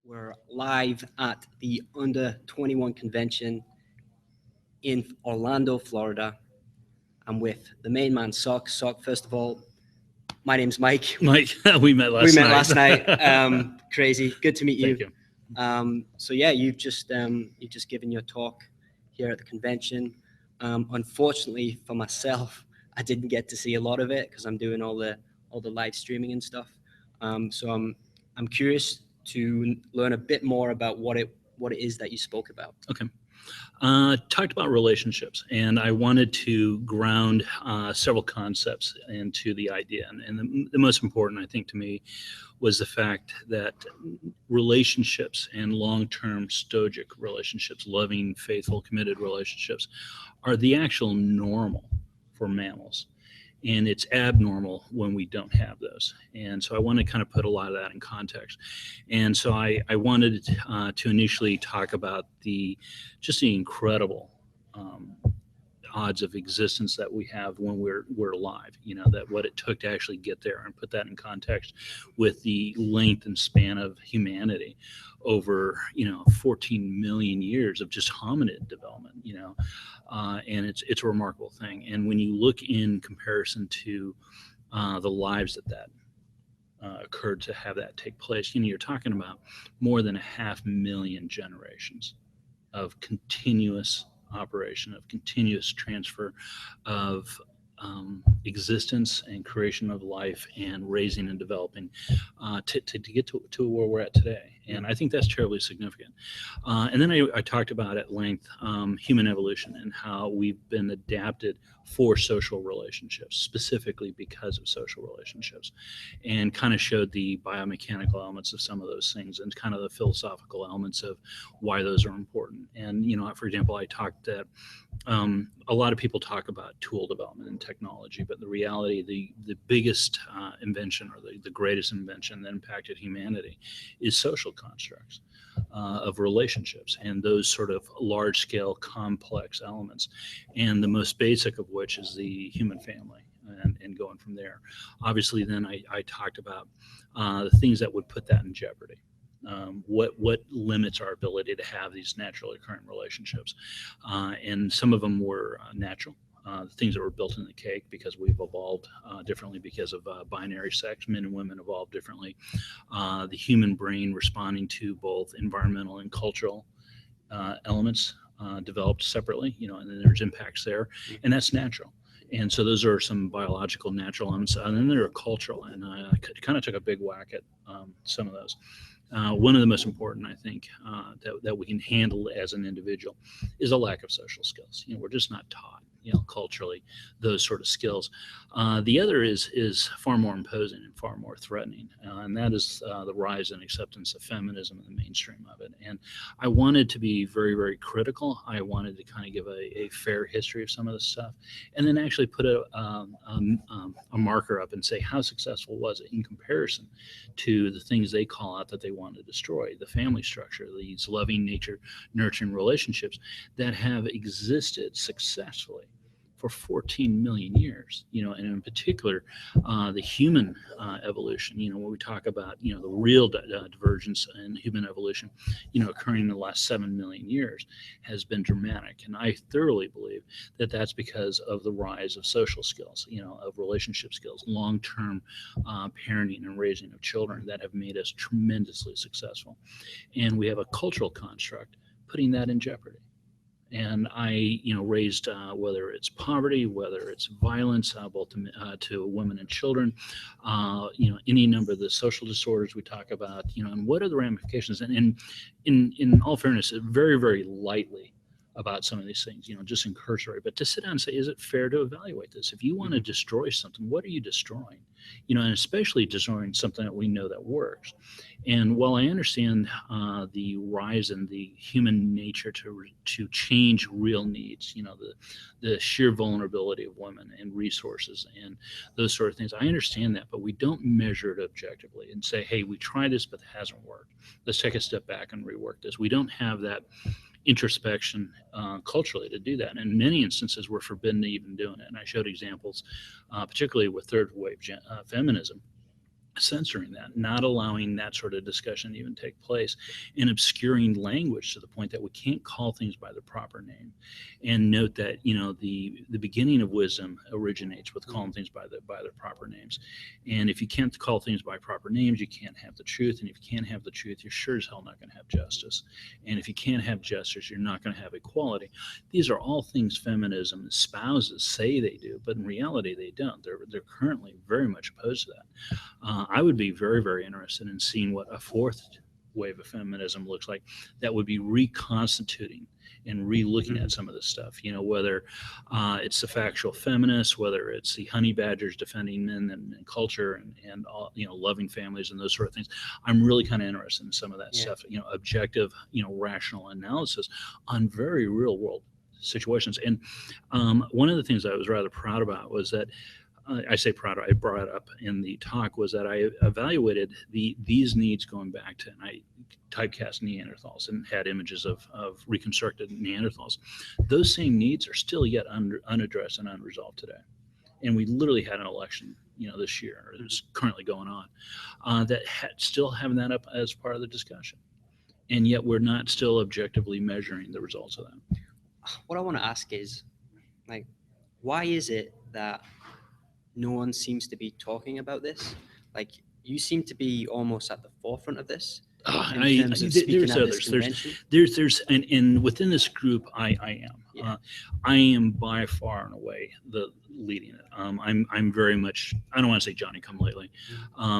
We're live at the Under 21 convention in Orlando, Florida. I'm with the main man, Sock. Sock, first of all, my name's Mike. Mike, we met last We night. met last night. Crazy. Good to meet you. Thank you. So yeah, you've just given your talk here at the convention. Unfortunately for myself, I didn't get to see a lot of it because I'm doing all the live streaming and stuff. So I'm curious to learn a bit more about what it is that you spoke about. Okay. Talked about relationships, and I wanted to ground several concepts into the idea. And the most important, I think, to me was the fact that relationships and long term stoic relationships, loving, faithful, committed relationships, are the actual normal for mammals. And it's abnormal when we don't have those. And so I want to kind of put a lot of that in context. And so I wanted to initially talk about just the incredible odds of existence that we have when we're alive. That what it took to actually get there, and put that in context with the length and span of humanity over 14 million years of just hominid development. And it's a remarkable thing. And when you look in comparison to the lives that occurred to have that take place, you're talking about more than 500,000 generations of continuous operation, of continuous transfer of existence and creation of life and raising and developing to get to where we're at today. And I think that's terribly significant. And then I talked about at length human evolution and how we've been adapted for social relationships, specifically because of social relationships, and kind of showed the biomechanical elements of some of those things and kind of the philosophical elements of why those are important. And, for example, I talked that a lot of people talk about tool development and technology, but the reality, the biggest invention, or the greatest invention that impacted humanity, is social constructs of relationships, and those sort of large scale complex elements, and the most basic of which is the human family. And going from there, obviously, then I talked about the things that would put that in jeopardy. What limits our ability to have these naturally occurring relationships, and some of them were natural. The things that were built in the cake because we've evolved differently because of binary sex. Men and women evolved differently. The human brain responding to both environmental and cultural elements developed separately, and then there's impacts there, and that's natural. And so those are some biological, natural elements, and then there are cultural, and I kind of took a big whack at some of those. One of the most important, I think, that we can handle as an individual is a lack of social skills. We're just not taught, culturally, those sort of skills. The other is far more imposing and far more threatening, and that is the rise and acceptance of feminism and the mainstream of it. And I wanted to be very, very critical. I wanted to kind of give a fair history of some of this stuff, and then actually put a marker up and say, how successful was it in comparison to the things they call out that they want to destroy, the family structure, these loving, nature nurturing relationships that have existed successfully for 14 million years, and in particular, the human evolution, when we talk about, the real divergence in human evolution, occurring in the last 7 million years, has been dramatic. And I thoroughly believe that that's because of the rise of social skills, of relationship skills, long-term parenting and raising of children that have made us tremendously successful. And we have a cultural construct putting that in jeopardy. And I, raised whether it's poverty, whether it's violence, both to women and children, any number of the social disorders we talk about, and what are the ramifications. And in all fairness, very, very lightly about some of these things, just in cursory, but to sit down and say, is it fair to evaluate this? If you want to destroy something, what are you destroying? And especially destroying something that we know that works. And while I understand the rise in the human nature to change real needs, the sheer vulnerability of women and resources and those sort of things, I understand that, but we don't measure it objectively and say, hey, we tried this, but it hasn't worked. Let's take a step back and rework this. We don't have that introspection culturally to do that. And in many instances, we're forbidden to even doing it. And I showed examples, particularly with third wave feminism, censoring that, not allowing that sort of discussion to even take place, and obscuring language to the point that we can't call things by the proper name. And note that the beginning of wisdom originates with calling things by their proper names. And if you can't call things by proper names, you can't have the truth. And if you can't have the truth, you're sure as hell not going to have justice. And if you can't have justice, you're not going to have equality. These are all things feminism espouses say they do, but in reality they don't. They're currently very much opposed to that. I would be very, very interested in seeing what a fourth wave of feminism looks like that would be reconstituting and re-looking at some of this stuff. Whether it's the factual feminists, whether it's the honey badgers defending men and culture and all, loving families and those sort of things. I'm really kind of interested in some of that stuff. Objective, rational analysis on very real world situations. And one of the things I was rather proud about was that I say proud, I brought up in the talk, was that I evaluated these needs going back to, and I typecast Neanderthals and had images of reconstructed Neanderthals. Those same needs are still yet unaddressed and unresolved today. And we literally had an election, this year, or it's currently going on, that still having that up as part of the discussion. And yet we're not still objectively measuring the results of that. What I want to ask is, like, why is it that no one seems to be talking about this? Like, you seem to be almost at the forefront of this. There's others. There's and within this group, I am. Yeah. I am by far and away the leading it. I'm very much, I don't want to say Johnny come lately.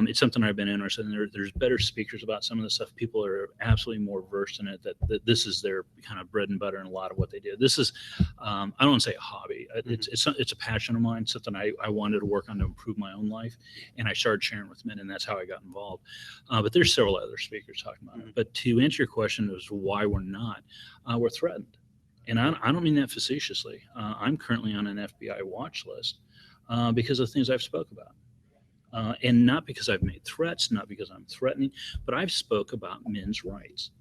It's something I've been interested in. There's better speakers about some of the stuff. People are absolutely more versed in it, that this is their kind of bread and butter in a lot of what they do. This is, I don't want to say a hobby. It's a passion of mine, something I wanted to work on to improve my own life. And I started sharing with men, and that's how I got involved. But there's several other speakers talking about it. But to answer your question as to why we're not, we're threatened. And I don't mean that facetiously. I'm currently on an FBI watch list because of things I've spoke about. And not because I've made threats, not because I'm threatening, but I've spoke about men's rights.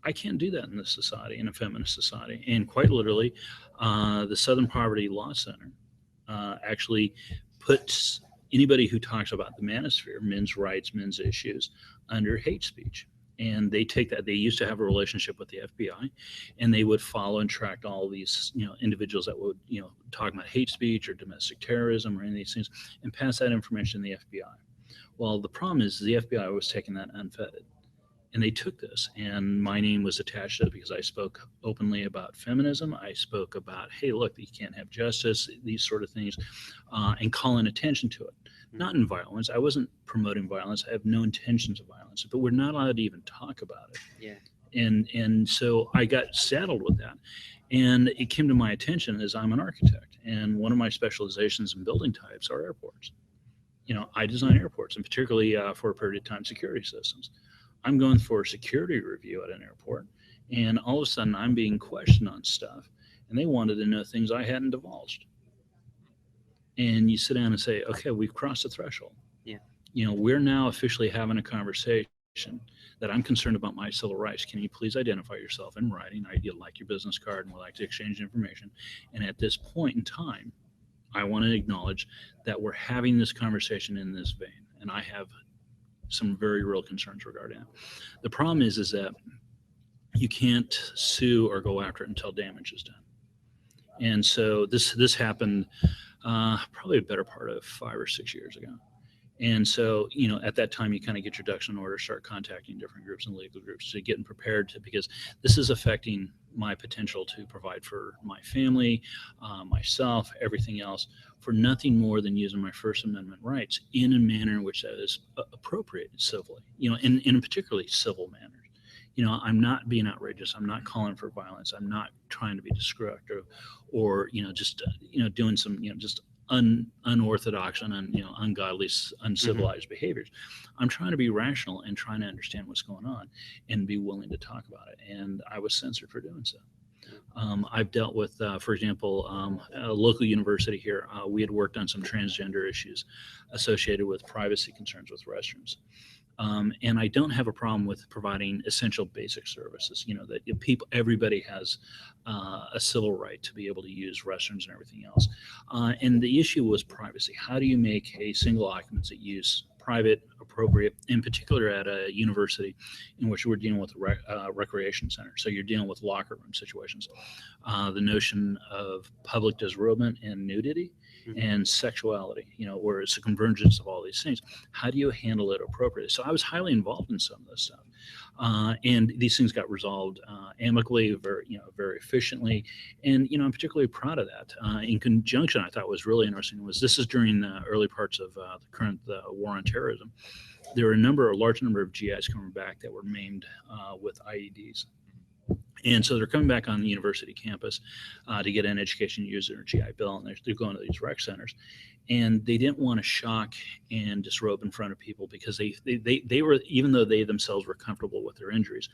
I can't do that in this society, in a feminist society. And quite literally, the Southern Poverty Law Center actually puts anybody who talks about the manosphere, men's rights, men's issues, under hate speech. And they take that. They used to have a relationship with the FBI, and they would follow and track all these, individuals that would, talk about hate speech or domestic terrorism or any of these things, and pass that information to the FBI. Well, the problem is the FBI was taking that unfettered, and they took this, and my name was attached to it because I spoke openly about feminism. I spoke about, hey, look, you can't have justice, these sort of things, and calling attention to it. Not in violence. I wasn't promoting violence. I have no intentions of violence, but we're not allowed to even talk about it. Yeah. And so I got saddled with that. And it came to my attention as I'm an architect. And one of my specializations in building types are airports. I design airports, and particularly for a period of time, security systems. I'm going for a security review at an airport, and all of a sudden I'm being questioned on stuff, and they wanted to know things I hadn't divulged. And you sit down and say, okay, we've crossed the threshold. Yeah. We're now officially having a conversation that I'm concerned about my civil rights. Can you please identify yourself in writing? I'd like your business card and would like to exchange information. And at this point in time, I want to acknowledge that we're having this conversation in this vein. And I have some very real concerns regarding it. The problem is that you can't sue or go after it until damage is done. And so this happened probably a better part of 5 or 6 years ago. And so, at that time, you kind of get your ducks in order, start contacting different groups and legal groups to getting prepared to, because this is affecting my potential to provide for my family, myself, everything else, for nothing more than using my First Amendment rights in a manner in which that is appropriate civilly, in particularly civil manners. I'm not being outrageous. I'm not calling for violence. I'm not trying to be destructive or, just, doing some, just unorthodox and ungodly, uncivilized behaviors. I'm trying to be rational and trying to understand what's going on and be willing to talk about it. And I was censored for doing so. I've dealt with, for example, a local university here. We had worked on some transgender issues associated with privacy concerns with restrooms. And I don't have a problem with providing essential basic services, that everybody has a civil right to be able to use restrooms and everything else. And the issue was privacy. How do you make a single occupancy use private, appropriate, in particular at a university in which we're dealing with a recreation center. So you're dealing with locker room situations. The notion of public disrobement and nudity and sexuality, where it's a convergence of all these things. How do you handle it appropriately? So I was highly involved in some of this stuff. And these things got resolved amicably, very efficiently, and I'm particularly proud of that. In conjunction, I thought was really interesting was this is during the early parts of the current war on terrorism. There were a large number of GIs coming back that were maimed with IEDs. And so they're coming back on the university campus to get an education using their GI Bill, and they're going to these rec centers. And they didn't want to shock and disrobe in front of people because they were, even though they themselves were comfortable with their injuries,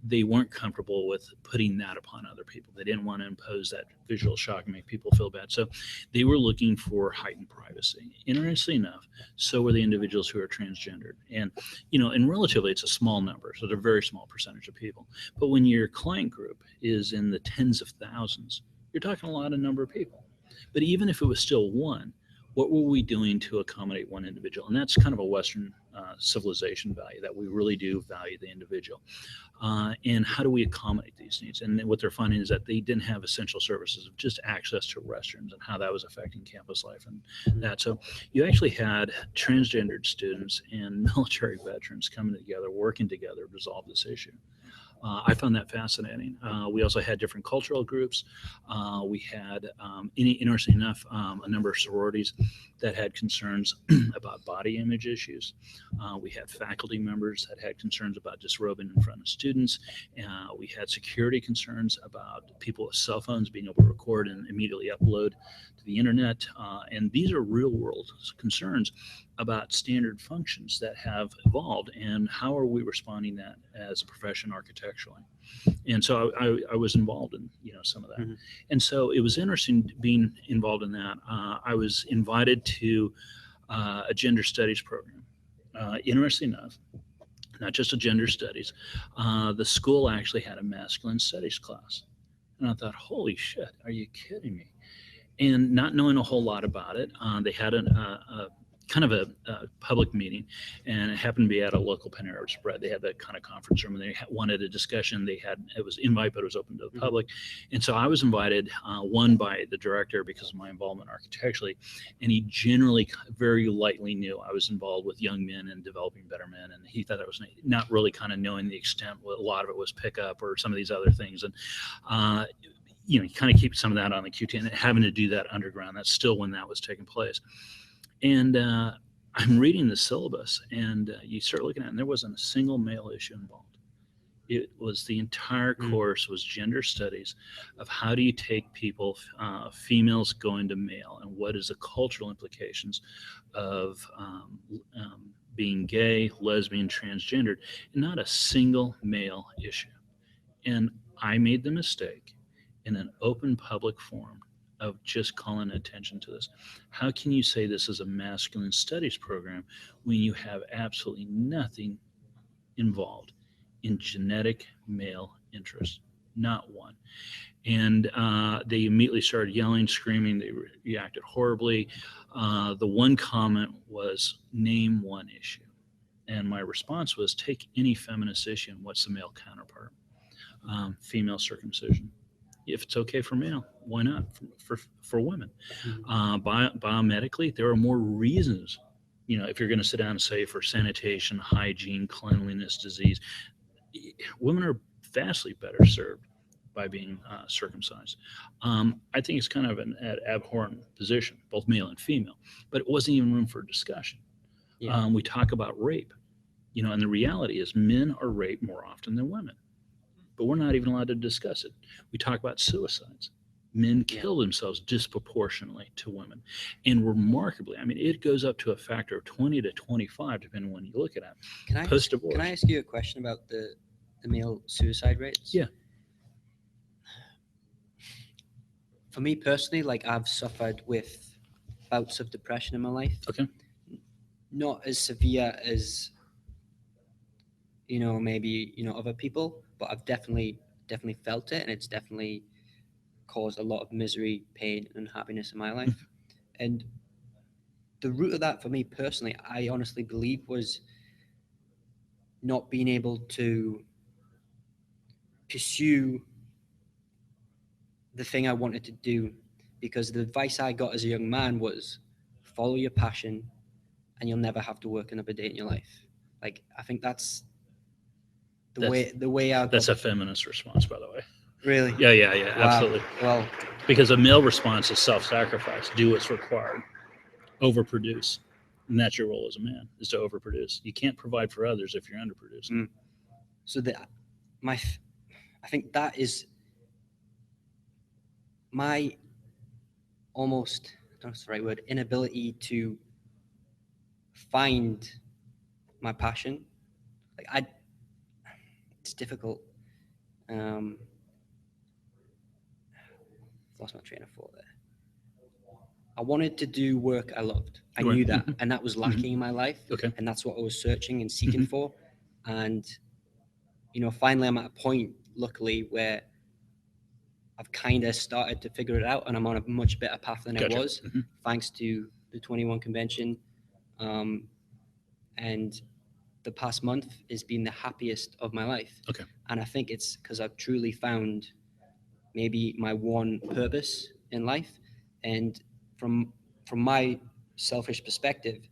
they weren't comfortable with putting that upon other people. They didn't want to impose that visual shock and make people feel bad. So they were looking for heightened privacy. Interestingly enough, so were the individuals who are transgendered. And, and relatively it's a small number, so they're a very small percentage of people. But when your client group is in the tens of thousands, you're talking a lot of number of people. But even if it was still one, what were we doing to accommodate one individual? And that's kind of a Western civilization value, that we really do value the individual. And how do we accommodate these needs? And what they're finding is that they didn't have essential services of just access to restrooms and how that was affecting campus life and that. So you actually had transgendered students and military veterans coming together, working together to resolve this issue. I found that fascinating. We also had different cultural groups. We had, interesting enough, a number of sororities that had concerns about body image issues. We had faculty members that had concerns about disrobing in front of students. We had security concerns about people with cell phones being able to record and immediately upload to the internet. And these are real world concerns about standard functions that have evolved, and how are we responding that as a profession architecturally. And so I was involved in some of that. And so it was interesting being involved in that. I was invited to a gender studies program. Interesting enough, not just a gender studies, the school actually had a masculine studies class. And I thought, holy shit, are you kidding me? And not knowing a whole lot about it, they had a kind of a public meeting, and it happened to be at a local Panera Bread. They had that kind of conference room, and they wanted a discussion. It was invite, but it was open to the public. And so I was invited, one by the director because of my involvement architecturally, and he generally very lightly knew I was involved with young men and developing better men, and he thought I was not really kind of knowing the extent. A lot of it was pickup or some of these other things, and you kind of keep some of that on the QT, and having to do that underground. That's still when that was taking place. And I'm reading the syllabus, and you start looking at it, and there wasn't a single male issue involved. It was the entire course was gender studies of how do you take people, females going to male, and what is the cultural implications of being gay, lesbian, transgendered, and not a single male issue. And I made the mistake in an open public forum of just calling attention to this. How can you say this is a masculine studies program when you have absolutely nothing involved in genetic male interest? Not one. And they immediately started yelling, screaming. They reacted horribly. The one comment was, name one issue. And my response was, take any feminist issue, and what's the male counterpart? Female circumcision. If it's okay for male, why not for women? Biomedically, there are more reasons. If you're going to sit down and say for sanitation, hygiene, cleanliness, disease, women are vastly better served by being circumcised. I think it's kind of an abhorrent position, both male and female, but it wasn't even room for discussion. We talk about rape, and the reality is men are raped more often than women. But we're not even allowed to discuss it. We talk about suicides. Men kill themselves disproportionately to women. And remarkably, it goes up to a factor of 20 to 25, depending on when you look at it. Post-divorce. Can I ask you a question about the male suicide rates? Yeah. For me personally, I've suffered with bouts of depression in my life. Okay. Not as severe as maybe other people, but I've definitely felt it, and it's definitely caused a lot of misery, pain, and unhappiness in my life. And the root of that for me personally, I honestly believe, was not being able to pursue the thing I wanted to do, because the advice I got as a young man was follow your passion and you'll never have to work another day in your life. Like, I think that's the way I That's got. a feminist response, by the way. Really? Yeah, Wow. absolutely. Well, Because a male response is self-sacrifice, do what's required, overproduce, and that's your role as a man, is to overproduce. You can't provide for others if you're underproducing. Mm. so the my I think that is my almost, I don't know if it's the right word, inability to find my passion. Like, it's difficult. Um, lost my train of thought there. I wanted to do work I loved. I Right. knew that, and that was lacking in my life, Okay. and that's what I was searching and seeking Mhm. for. And finally, I'm at a point, luckily, where I've kind of started to figure it out, and I'm on a much better path than I Gotcha. was, Mhm. thanks to the 21 convention. Um, and the past month has been the happiest of my life. Okay. And I think it's because I've truly found maybe my one purpose in life. And from my selfish perspective,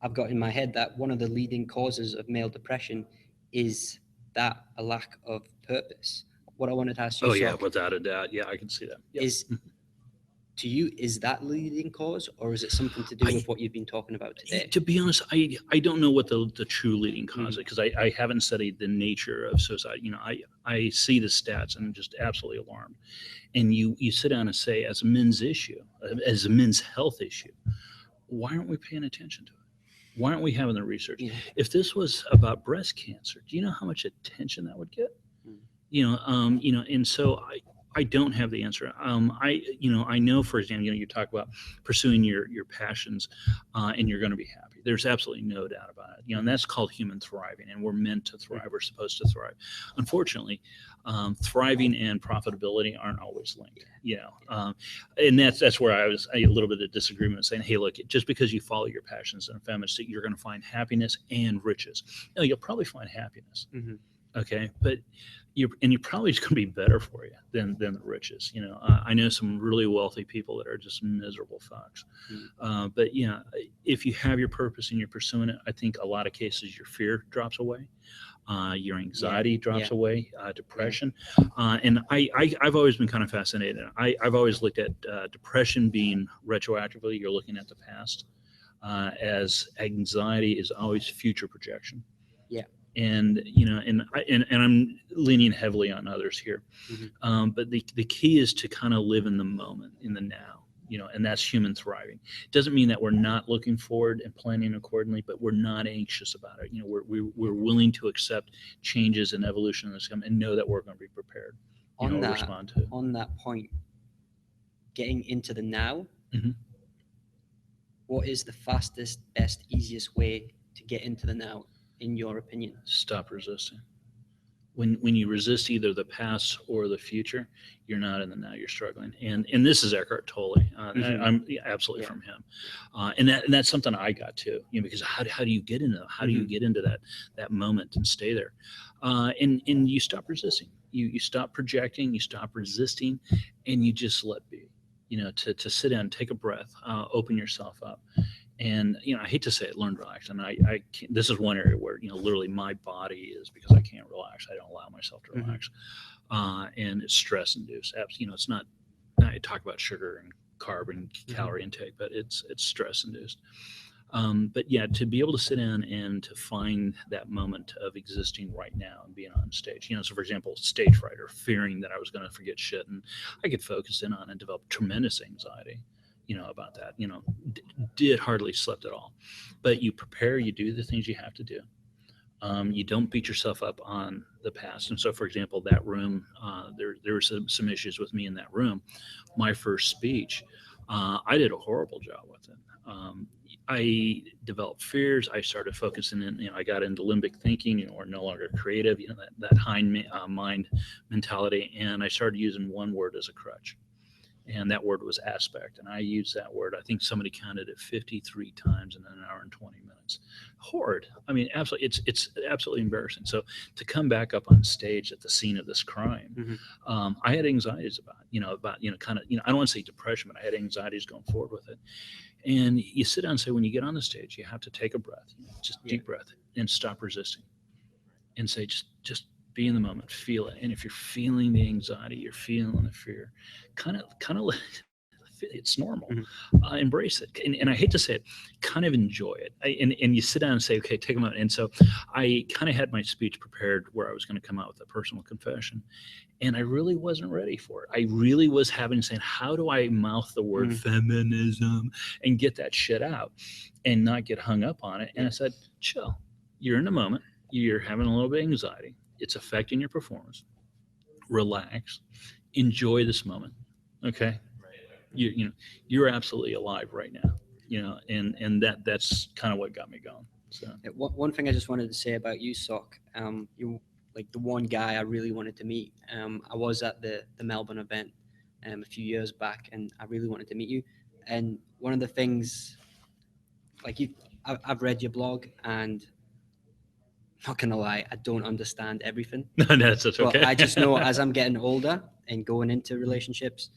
I've got in my head that one of the leading causes of male depression is that a lack of purpose. What I wanted to ask you, Oh yeah, Sok, without a doubt. Yeah, I can see that. Yep. is, to you, is that leading cause, or is it something to do I, with what you've been talking about today? to be honest, I don't know what the true leading cause is, Mhm. because I haven't studied the nature of suicide. I see the stats and I'm just absolutely alarmed. And you sit down and say, as a men's issue, as a men's health issue, why aren't we paying attention to it? Why aren't we having the research? Yeah. If this was about breast cancer, do you know how much attention that would get? Mm. And so I don't have the answer. I know, for example, you talk about pursuing your passions, and you're going to be happy. There's absolutely no doubt about it. And that's called human thriving, and we're meant to thrive. We're supposed to thrive. Unfortunately, thriving and profitability aren't always linked. And that's where I was a little bit of disagreement, saying, hey, look, just because you follow your passions and feminists, you're going to find happiness and riches. No, you'll probably find happiness. Mhm. Okay, but you're probably just going to be better for you than the riches. I know some really wealthy people that are just miserable fucks. But yeah, if you have your purpose and you're pursuing it, I think a lot of cases your fear drops away, your anxiety drops Yeah. away, depression. And I've always been kind of fascinated. I've always looked at depression being retroactively. You're looking at the past, as anxiety is always future projection. Yeah. And I'm leaning heavily on others here, Mhm. but the key is to kind of live in the moment, in the now, and that's human thriving. It doesn't mean that we're not looking forward and planning accordingly, but we're not anxious about it. We're willing to accept changes and evolution that's come, and know that we're going to be prepared, On or that respond to it. on that point, getting into the now, Mhm. what is the fastest, best, easiest way to get into the now, in your opinion? Stop resisting. When you resist either the past or the future, you're not in the now. You're struggling. And this is Eckhart Tolle. Mhm. I'm absolutely Yeah. from him, and that's something I got to. Because how do you get into how do you Mhm. get into that moment and stay there, and you stop resisting. You stop projecting. You stop resisting, and you just let be. To sit down, take a breath, open yourself up. And I hate to say it, learn to relax. And I can't, this is one area where literally my body is, because I can't relax. I don't allow myself to relax, and it's stress induced. It's not. I talk about sugar and carb and calorie intake, but it's stress induced. But yeah, to be able to sit down and to find that moment of existing right now and being on stage. So for example, stage fright, or fearing that I was going to forget shit, and I could focus in on and develop tremendous anxiety. About that. Did hardly slept at all. But you prepare, you do the things you have to do. You don't beat yourself up on the past. And so, for example, that room, there were some issues with me in that room. My first speech, I did a horrible job with it. I developed fears. I started focusing in, I got into limbic thinking, or no longer creative, that hind mind mentality. And I started using one word as a crutch. And that word was aspect. And I used that word, I think somebody counted it 53 times in an hour and 20 minutes. Horrid. I mean, absolutely, it's absolutely embarrassing. So to come back up on stage at the scene of this crime, I had anxieties about, kind of, I don't want to say depression, but I had anxieties going forward with it. And you sit down and say, when you get on the stage, you have to take a breath, just deep breath, and stop resisting and say, just be in the moment, feel it. And if you're feeling the anxiety, you're feeling the fear, kind of it's normal. Embrace it. And I hate to say it, kind of enjoy it. And you sit down and say, okay, take a moment. And so I kind of had my speech prepared where I was going to come out with a personal confession. And I really wasn't ready for it. I really was saying, how do I mouth the word feminism and get that shit out and not get hung up on it? And I said, chill. You're in the moment. You're having a little bit of anxiety. It's affecting your performance. Relax. Enjoy this moment. Okay. You're absolutely alive right now, and that's kind of what got me going. So one thing I just wanted to say about you, Sock, you like the one guy I really wanted to meet. I was at the Melbourne event a few years back, and I really wanted to meet you. And one of the things, like I've read your blog, and not gonna lie, I don't understand everything. No, that's okay. But I just know as I'm getting older and going into relationships,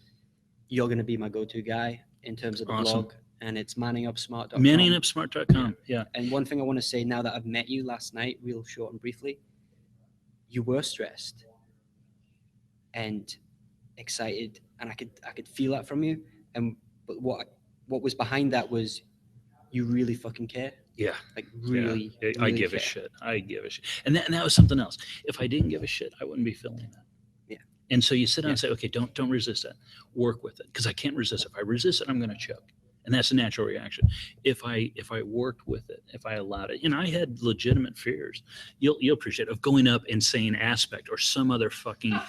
you're going to be my go-to guy in terms of the blog, and it's manningupsmart.com. Manningupsmart.com, yeah. And one thing I want to say now that I've met you last night, real short and briefly, you were stressed and excited, and I could feel that from you. But what was behind that was you really fucking care. Yeah. Like really, yeah. really I give care. a shit. I give a shit. And that was something else. If I didn't give a shit, I wouldn't be feeling that. Yeah. And so you sit down and say, okay, don't resist that. Work with it. Because I can't resist. If I resist it, I'm going to choke. And that's a natural reaction. If I worked with it, if I allowed it, I had legitimate fears. You'll appreciate it, of going up and saying aspect or some other fucking,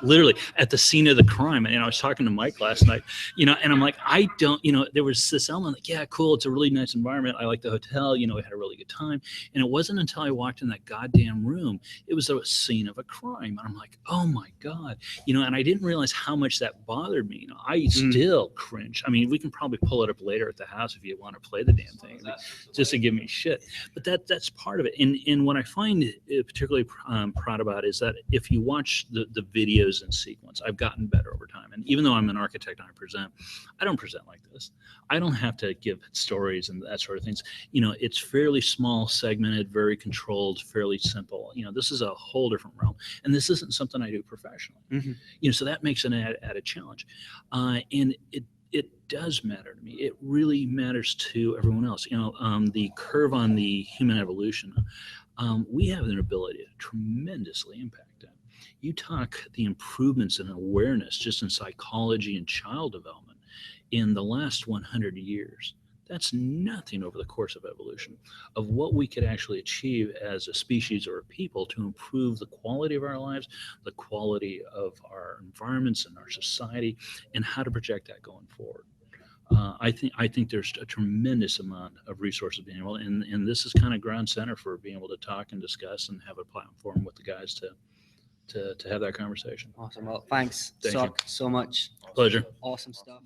literally at the scene of the crime. And I was talking to Mike last night, and I'm like, I don't, there was this element like, yeah, cool, it's a really nice environment. I like the hotel, we had a really good time. And it wasn't until I walked in that goddamn room, it was a scene of a crime. And I'm like, oh my God, and I didn't realize how much that bothered me. I still cringe. I mean, we can probably pull it up later at the house if you want to play the damn thing, just to give me shit. But that's part of it. And what I find particularly proud about is that if you watch the videos in sequence, I've gotten better over time. And even though I'm an architect and I don't present like this. I don't have to give stories and that sort of things. It's fairly small, segmented, very controlled, fairly simple. This is a whole different realm. And this isn't something I do professionally. So that makes an added challenge. And it does matter to me. It really matters to everyone else. The curve on the human evolution, we have an ability to tremendously impact that. You talk the improvements in awareness just in psychology and child development in the last 100 years. That's nothing over the course of evolution of what we could actually achieve as a species or a people to improve the quality of our lives, the quality of our environments and our society, and how to project that going forward. I think there's a tremendous amount of resources being able, and this is kind of ground center for being able to talk and discuss and have a platform with the guys to have that conversation. Awesome. Well, thanks, Sock, so much. Pleasure. Awesome stuff.